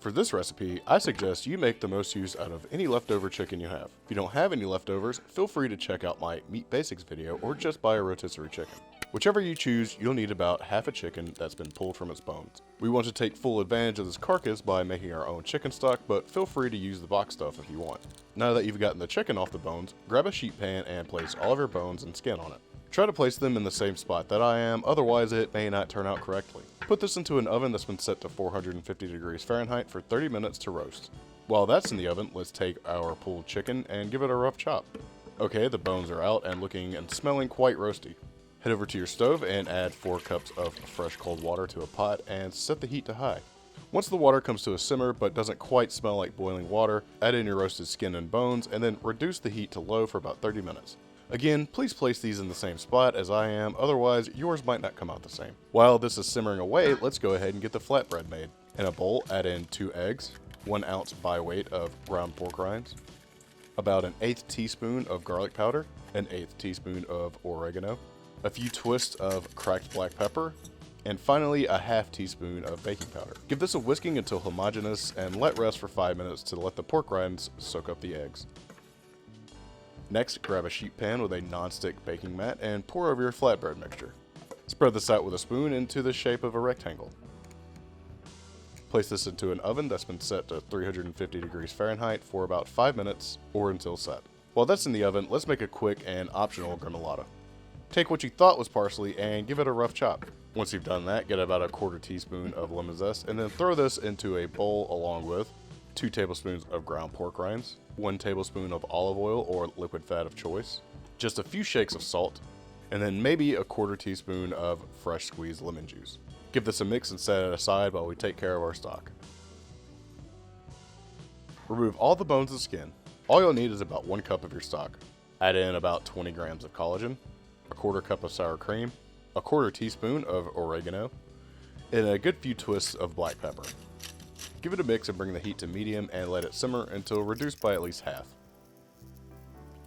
For this recipe, I suggest you make the most use out of any leftover chicken you have. If you don't have any leftovers, feel free to check out my Meat Basics video or just buy a rotisserie chicken. Whichever you choose, you'll need about half a chicken that's been pulled from its bones. We want to take full advantage of this carcass by making our own chicken stock, but feel free to use the box stuff if you want. Now that you've gotten the chicken off the bones, grab a sheet pan and place all of your bones and skin on it. Try to place them in the same spot that I am, otherwise it may not turn out correctly. Put this into an oven that's been set to 450 degrees Fahrenheit for 30 minutes to roast. While that's in the oven, let's take our pulled chicken and give it a rough chop. Okay, the bones are out and looking and smelling quite roasty. Head over to your stove and add 4 cups of fresh cold water to a pot and set the heat to high. Once the water comes to a simmer but doesn't quite smell like boiling water, add in your roasted skin and bones and then reduce the heat to low for about 30 minutes. Again, please place these in the same spot as I am, otherwise yours might not come out the same. While this is simmering away, let's go ahead and get the flatbread made. In a bowl, add in 2 eggs, 1 ounce by weight of ground pork rinds, about an 1/8 teaspoon of garlic powder, an 1/8 teaspoon of oregano, a few twists of cracked black pepper, and finally a 1/2 teaspoon of baking powder. Give this a whisking until homogeneous and let rest for 5 minutes to let the pork rinds soak up the eggs. Next, grab a sheet pan with a non-stick baking mat and pour over your flatbread mixture. Spread this out with a spoon into the shape of a rectangle. Place this into an oven that's been set to 350 degrees Fahrenheit for about 5 minutes or until set. While that's in the oven, let's make a quick and optional gremolata. Take what you thought was parsley and give it a rough chop. Once you've done that, get about a 1/4 teaspoon of lemon zest and then throw this into a bowl along with 2 tablespoons of ground pork rinds, 1 tablespoon of olive oil or liquid fat of choice, just a few shakes of salt, and then maybe a 1/4 teaspoon of fresh squeezed lemon juice. Give this a mix and set it aside while we take care of our stock. Remove all the bones and skin. All you'll need is about 1 cup of your stock. Add in about 20 grams of collagen, a 1/4 cup of sour cream, a 1/4 teaspoon of oregano, and a good few twists of black pepper. Give it a mix and bring the heat to medium and let it simmer until reduced by at least half.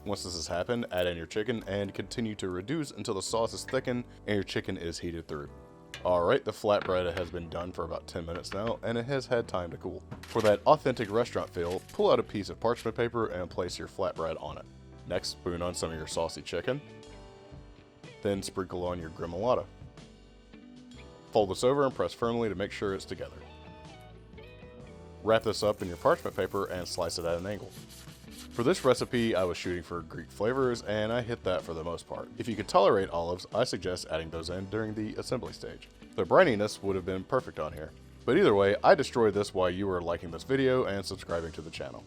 Once this has happened, add in your chicken and continue to reduce until the sauce is thickened and your chicken is heated through. Alright, the flatbread has been done for about 10 minutes now and it has had time to cool. For that authentic restaurant feel, pull out a piece of parchment paper and place your flatbread on it. Next, spoon on some of your saucy chicken. Then sprinkle on your gremolata. Fold this over and press firmly to make sure it's together. Wrap this up in your parchment paper and slice it at an angle. For this recipe, I was shooting for Greek flavors and I hit that for the most part. If you can tolerate olives, I suggest adding those in during the assembly stage. The brininess would have been perfect on here. But either way, I destroyed this while you were liking this video and subscribing to the channel.